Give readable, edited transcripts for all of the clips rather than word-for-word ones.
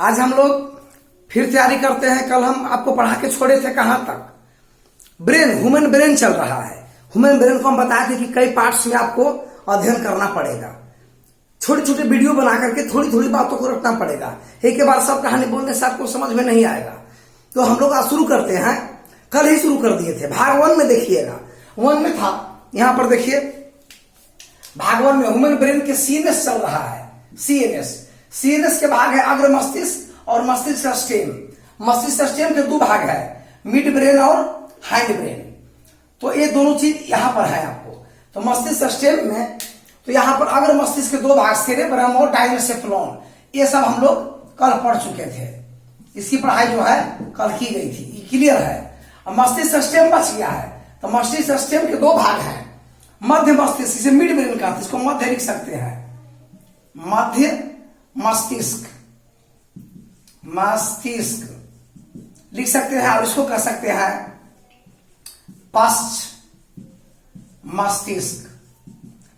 आज हम लोग फिर तैयारी करते हैं। कल हम आपको पढ़ा के छोड़े थे कहां तक, ब्रेन, ह्यूमन ब्रेन चल रहा है। ह्यूमन ब्रेन को हम बताए थे कि कई पार्ट्स में आपको अध्ययन करना पड़ेगा, छोटे छोटे वीडियो बना करके थोड़ी थोड़ी बातों को रखना पड़ेगा। एक के बाद सब कहानी बोलने से आपको समझ में नहीं आएगा। तो हम लोग आज शुरू करते हैं, कल ही शुरू कर दिए थे। भाग 1 में देखिएगा, 1 में था, यहां पर देखिए भाग 1 में ह्यूमन ब्रेन के सीएनएस चल रहा है। सीएनएस के भाग है अग्र मस्तिष्क और मस्तिष्क स्टेम। मस्तिष्क स्टेम के 2 भाग है, मिड ब्रेन और हाइंड ब्रेन। तो ये दोनों चीज यहां पर है आपको। तो मस्तिष्क स्टेम में तो यहां पर अग्र मस्तिष्क के 2 भाग, सेरेब्रम और डायनेसेफ्लॉन, ये सब हम लोग कल पढ़ चुके थे। इसकी पढ़ाई जो है कल की गई थी, ये क्लियर है। अब मस्तिष्क स्टेम बच गया है। तो मस्तिष्क स्टेम के 2 भाग हैं, मध्य मस्तिष्क, इसे मिड ब्रेन का, इसको मध्य लिख सकते हैं, मध्य मस्तिष्क, मस्तिष्क लिख सकते हैं, और इसको कह सकते हैं पश्च मस्तिष्क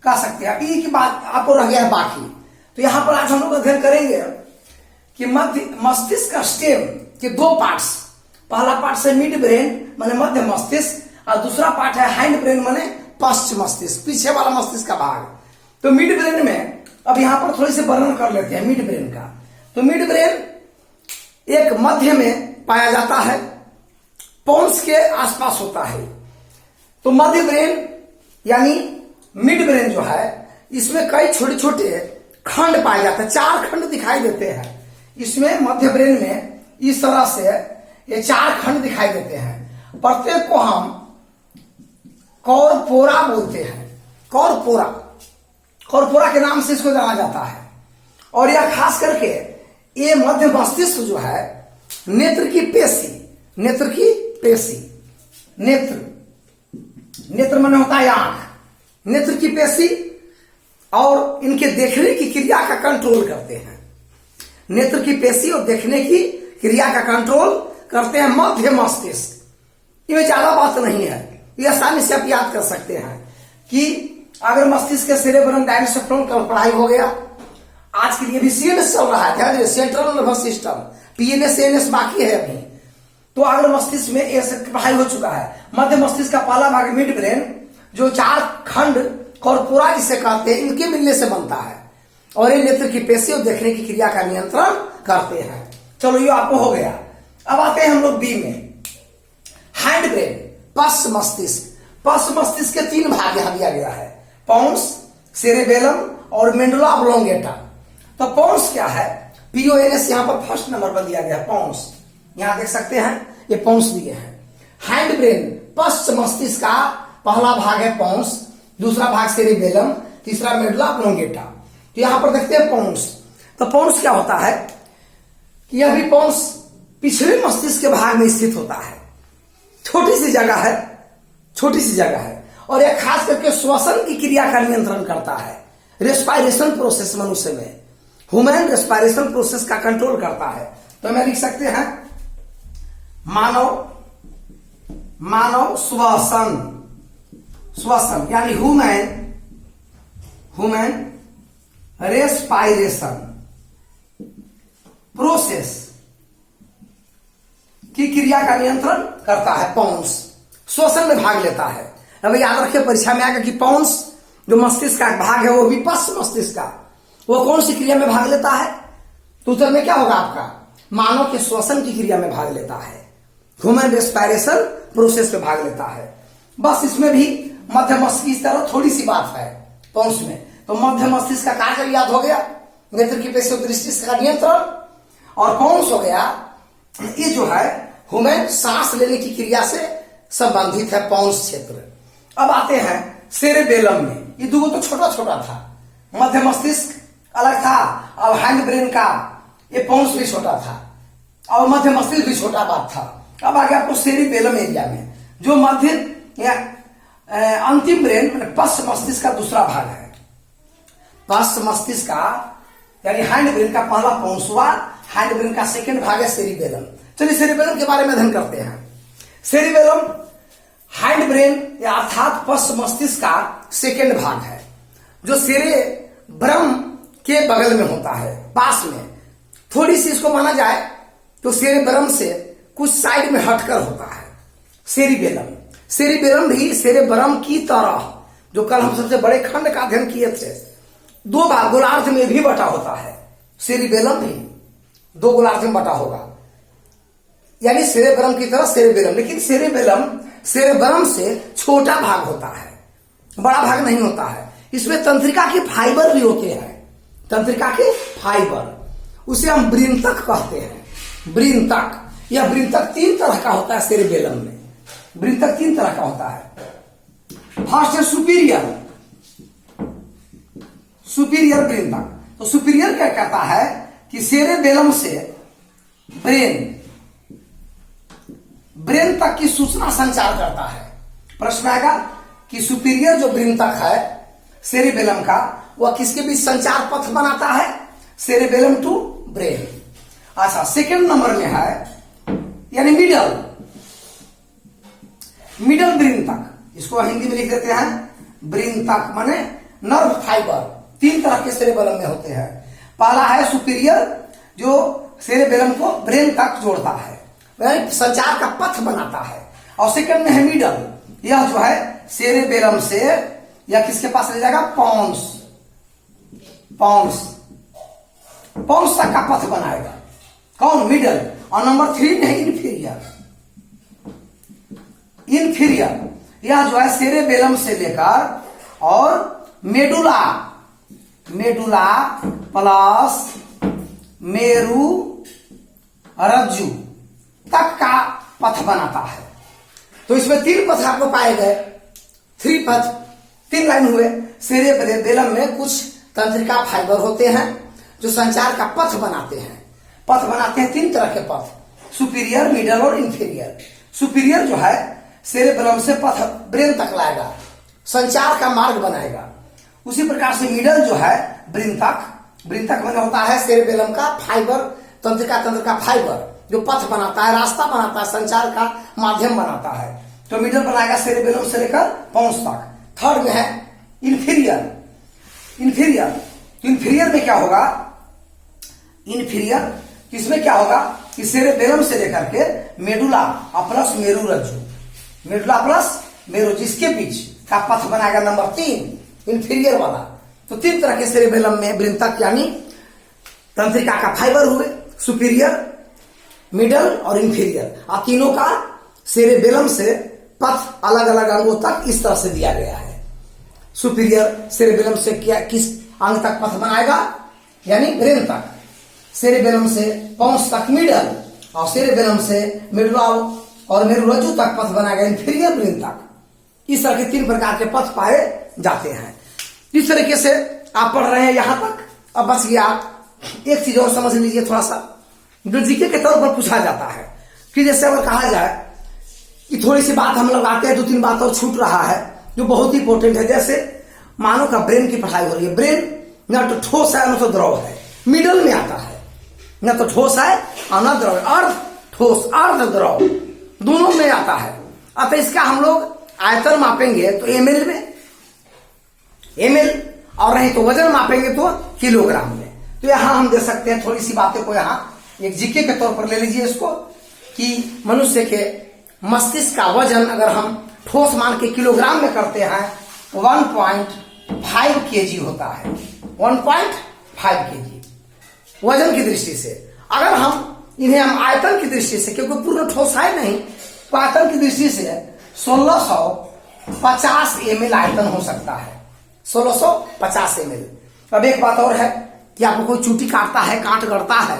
कह सकते हैं। ये की बात आपको रह गया है बाकी। तो यहां पर आज हम लोग अध्ययन करेंगे कि मध्य मस्तिष्क स्टेम के 2 पार्ट्स। पहला पार्ट है मिड ब्रेन माने मध्य मस्तिष्क, और दूसरा पार्ट है हाइंड ब्रेन माने पश्च मस्तिष्क, पीछे वाला मस्तिष्क का भाग। तो मिड ब्रेन में अब यहां पर थोड़ी सी वर्णन कर लेते हैं मिड ब्रेन का। तो मिड ब्रेन एक मध्य में पाया जाता है, पोन्स के आसपास होता है। तो मध्य ब्रेन यानी मिड ब्रेन जो है, इसमें कई छोटे छोटे खंड पाए जाते हैं, 4 खंड दिखाई देते हैं। इसमें मध्य ब्रेन में इस तरह से ये 4 खंड दिखाई देते हैं। प्रत्येक को हम कॉर्पोरा बोलते हैं। कॉर्पोरा के नाम से इसको जाना जाता है। और यह खास करके ये मध्य मस्तिष्क जो है, नेत्र की पेशी, नेत्र माने होता है आंख, नेत्र की पेशी, और इनके देखने की क्रिया का कंट्रोल करते हैं। नेत्र की पेशी और देखने की क्रिया का कंट्रोल करते हैं मध्य मस्तिष्क। इसमें ज्यादा बात नहीं है, ये आसानी से आप याद कर सकते हैं कि अगर मस्तिष्क के सेरेब्रम डायनेसेफ्लॉन का पढ़ाई हो गया। आज के लिए भी सीएनएस चल रहा है, ध्यान दीजिए, central nervous system, PNS NS बाकी है अभी। तो अगर मस्तिष्क में ऐसे पढ़ाई हो चुका है। मध्य मस्तिष्क का पहला भाग मिड ब्रेन, जो 4 खंड कॉर्पोरा जिसे कहते हैं, इनके मिलने से बनता है, और ये नेत्र की पेशी और देखने की क्रिया का नियंत्रण करते हैं। चलो ये आपको हो गया। अब आते हैं हम लोग बी में, हाइंड ब्रेन, पश्च मस्तिष्क। पश्च मस्तिष्क के 3 भाग यहां दिया गया है, पोन्स, सेरेबेलम और मेडुला ऑब्लोंगेटा। तो पोन्स क्या है, पीओएनएस यहां पर फर्स्ट नंबर पर दिया गया है, पोन्स, यहां देख सकते हैं ये पोन्स दिए हैं। हाइंड ब्रेन, पश्च मस्तिष्क का पहला भाग है पोन्स, दूसरा भाग सेरेबेलम, तीसरा मेडुला ऑब्लोंगेटा। तो यहां पर देखते हैं पोन्स। तो पोन्स क्या होता है कि यह भी पोन्स पिछले मस्तिष्क के भाग में स्थित होता है। छोटी सी जगह है, और यह खास करके श्वसन की क्रिया का नियंत्रण करता है। रेस्पायरेशन प्रोसेस, मनुष्य में ह्यूमन रेस्पायरेशन प्रोसेस का कंट्रोल करता है। तो हमें लिख सकते हैं मानव श्वसन यानी ह्यूमन रेस्पायरेशन प्रोसेस की क्रिया का नियंत्रण करता है। पोन्स श्वसन में भाग लेता है। अब याद रखिए, परीक्षा में आएगा कि पोन्स जो मस्तिष्क का भाग है, वो भी पश्च मस्तिष्क का, वो कौन सी क्रिया में भाग लेता है? तो उत्तर में क्या होगा आपका, मानव के श्वसन की क्रिया में भाग लेता है, ह्यूमन रेस्पायरेशन प्रोसेस में भाग लेता है। बस इसमें भी मध्य मस्तिष्क की तरह थोड़ी सी बात है पोन्स में। तो मध्य मस्तिष्क का कार्य याद हो गया, नेत्र की पेशी और दृष्टि का नियंत्रण, और पोन्स हो गया ये जो है ह्यूमन सांस लेने की क्रिया से संबंधित है, पोन्स क्षेत्र। अब आते हैं सेरेबेलम में। ये 2 तो छोटा छोटा था, मध्य मस्तिष्क अलग था, और हाइंड ब्रेन का ये पोन्स भी छोटा था, और मध्य मस्तिष्क भी छोटा बात था। अब आ गया आपको सेरेबेलम एरिया में, जो मध्य या अंतिम ब्रेन पश्च मस्तिष्क का दूसरा भाग है। पश्च मस्तिष्क का यानी हाइंड ब्रेन का पहला पोन्स हुआ, हाइंड ब्रेन का सेकेंड भाग है सेरेबेलम। चलिए सेरेबेलम के बारे में अध्ययन करते हैं। सेरेबेलम हाइंड ब्रेन या अर्थात पश्च मस्तिष्क का सेकेंड भाग है, जो सेरेब्रम के बगल में होता है, पास में, थोड़ी सी इसको माना जाए तो सेरेब्रम से कुछ साइड में हटकर होता है सेरिबेलम। सेरिबेलम भी सेरेब्रम की तरह, जो कल हम सबसे बड़े खंड का अध्ययन किए थे, दो भाग गोलार्ध में भी बटा होता है। सेरिबेलम भी दो गोलार्ध में बटा होगा, यानी सेरेब्रम की तरह सेरिबेलम, लेकिन सेरिबेलम सेरेब्रम से छोटा भाग होता है, बड़ा भाग नहीं होता है। इसमें तंत्रिका के फाइबर भी होते हैं, तंत्रिका के फाइबर, उसे हम वृंतक कहते हैं। वृंतक, यह वृंतक 3 तरह का होता है सेरिबेलम में। वृंतक 3 तरह का होता है। फर्स्ट है सुपीरियर, सुपीरियर वृंतक। तो सुपीरियर क्या कहता है कि सेरेबेलम से ब्रेन तक की सूचना संचार करता है। प्रश्न आएगा कि सुपीरियर जो वृंतक है सेरेबेलम का, वह किसके बीच संचार पथ बनाता है? Cerebellum to brain. अच्छा, सेकंड नंबर में है यानी मिडल वृंतक, इसको हिंदी में लिख देते हैं वृंतक, माने नर्व फाइबर। 3 तरह के सेरेबेलम में होते हैं। पहला है सुपीरियर, जो सेरेबेलम को ब्रेन तक जोड़ता है, वह संचार का पथ बनाता है। और सेकंड में है मिडल, यह जो है सेरेबेलम से या किसके पास ले जाएगा? पॉन्स तक का पथ बनाएगा। कौन? मिडल। और नंबर 3 में है इन्फीरियर, यह जो है सेरेबेलम से लेकर और मेडुला प्लस मेरु रज्जु तक का पथ बनाता है। तो इसमें 3 पथ आपको पाए गए, 3 पथ, 3 लाइन हुए। सेरेबेलम में कुछ तंत्रिका फाइबर होते हैं जो संचार का पथ बनाते हैं। 3 तरह के पथ, सुपीरियर, मिडल और इंफीरियर। सुपीरियर जो है सेरेबेलम से पथ ब्रेन तक लाएगा, संचार का मार्ग बनाएगा। उसी प्रकार से मिडल जो है वृंतक में होता है सेरेबेलम का फाइबर, तंत्रिका फाइबर, जो पथ बनाता है, रास्ता बनाता है, संचार का माध्यम बनाता है। तो मिडल बनाएगा सेरेबेलम से लेकर पॉन्स तक। थर्ड में है इन्फीरियर में क्या होगा? इसमें क्या होगा कि सेरेबेलम से लेकर के मेडुला प्लस मेरु रज्जु, जिसके बीच का पथ बनाएगा नंबर 3, इन्फीरियर वाला। तो 3 तरह के सेरेबेलम में वृंतक यानी तंत्रिका का फाइबर हुए, सुपीरियर, मिडल और इंफीरियर। और तीनों का सेरेबेलम से पथ अलग अलग अंगों तक इस तरह से दिया गया है। सुपीरियर सेरेबेलम से किस अंग तक पथ बनाएगा? यानी ब्रेन तक। सेरेबेलम से पॉन्स तक मिडल, और सेरेबेलम से मेडुला और मेरुरज्जु तक पथ बनाएगा इंफीरियर ब्रेन तक। इस तरह के 3 प्रकार के पथ पाए जाते हैं। इस तरीके से आप पढ़ रहे हैं यहां तक। अब बच गया, एक चीज और समझ लीजिए थोड़ा सा, जो जीके के तौर पर पूछा जाता है कि जैसे अगर कहा जाए कि थोड़ी सी बात हम लोग आते हैं, 2-3 बात और छूट रहा है जो बहुत ही इंपॉर्टेंट है। जैसे मानव का ब्रेन की पढ़ाई हो रही है, ब्रेन न तो ठोस है न तो द्रव है, मिडल में आता है, न तो ठोस है और न द्रव, अर्ध ठोस अर्ध द्रव दोनों में आता है। अतः इसका हम लोग आयतन मापेंगे तो एमएल में, और नहीं तो वजन मापेंगे तो किलोग्राम में। तो यहां हम दे सकते हैं थोड़ी सी बातें को, यहां एक जीके के तौर पर ले लीजिए इसको, कि मनुष्य के मस्तिष्क का वजन अगर हम ठोस मान के किलोग्राम में करते हैं 1.5 kg होता है, 1.5 kg वजन की दृष्टि से। अगर इन्हें हम आयतन की दृष्टि से, क्योंकि पूर्ण ठोस है नहीं, तो आयतन की दृष्टि से 1650 ml आयतन हो सकता है, 1650 ml। अब एक बात और है कि आपको कोई चूटी काटता है, काट गड़ता है,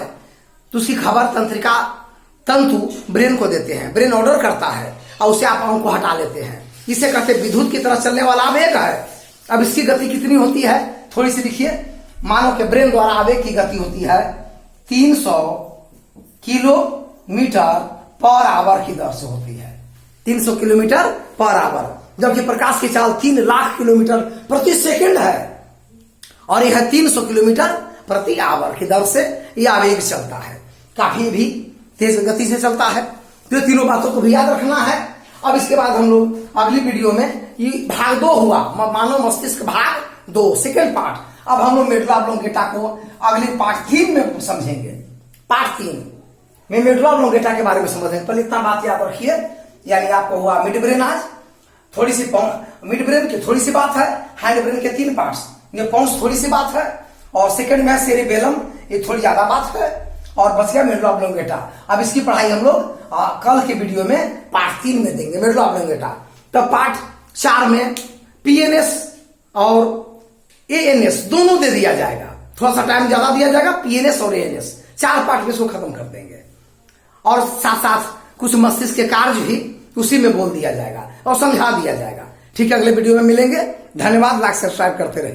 तो उसकी खबर तंत्रिका तंतु ब्रेन को देते हैं, ब्रेन ऑर्डर करता है और उसे आप अंग को हटा लेते हैं। इसे कहते विद्युत की तरह चलने वाला आवेग है। अब इसकी गति कितनी होती है? थोड़ी सी लिखिए। मानव के ब्रेन द्वारा आवेग की गति होती है 300 किलोमीटर पर आवर की दर से होती है, 300 किलोमीटर पर आवर, जबकि प्रकाश की चाल 3 लाख किलोमीटर प्रति सेकंड है, और यह 300 किलोमीटर प्रति आवर की दर से यह आवेग चलता है, काफी भी तेज गति से चलता है। तो तीनों बातों को भी याद रखना है। अब इसके बाद हम लोग अगली वीडियो में, ये भाग 2 हुआ, मानव मस्तिष्क भाग 2 सेकेंड पार्ट। अब हम लोग मेडुला ऑब्लोंगेटा को अगले पार्ट 3 में समझेंगे। पार्ट 3 में मेडुला ऑब्लोंगेटा के बारे में समझेंगे। पहले इतना बात याद रखिए, यानी आपको हुआ मिड ब्रेन आज, थोड़ी सी मिड ब्रेन की थोड़ी सी बात है, हैंड ब्रेन के 3 पार्ट्स, ये पॉन्स थोड़ी सी बात है, और सेकंड में सेरिबेलम, ये थोड़ी ज्यादा बात है, और बच गया मेडुला ऑब्लोंगेटा। अब इसकी पढ़ाई हम लोग कल के वीडियो में पार्ट 3 में देंगे मेडुला ऑब्लोंगेटा। तब पार्ट 4 में पीएनएस और एएनएस दोनों दे दिया जाएगा, थोड़ा सा टाइम ज्यादा दिया जाएगा, पीएनएस और एएनएस 4 पार्ट में इसको खत्म कर देंगे, और साथ साथ कुछ मस्तिष्क के कार्य भी उसी में बोल दिया जाएगा और समझा दिया जाएगा। ठीक है, अगले वीडियो में मिलेंगे। धन्यवाद, लाइक सब्सक्राइब करते रहिए।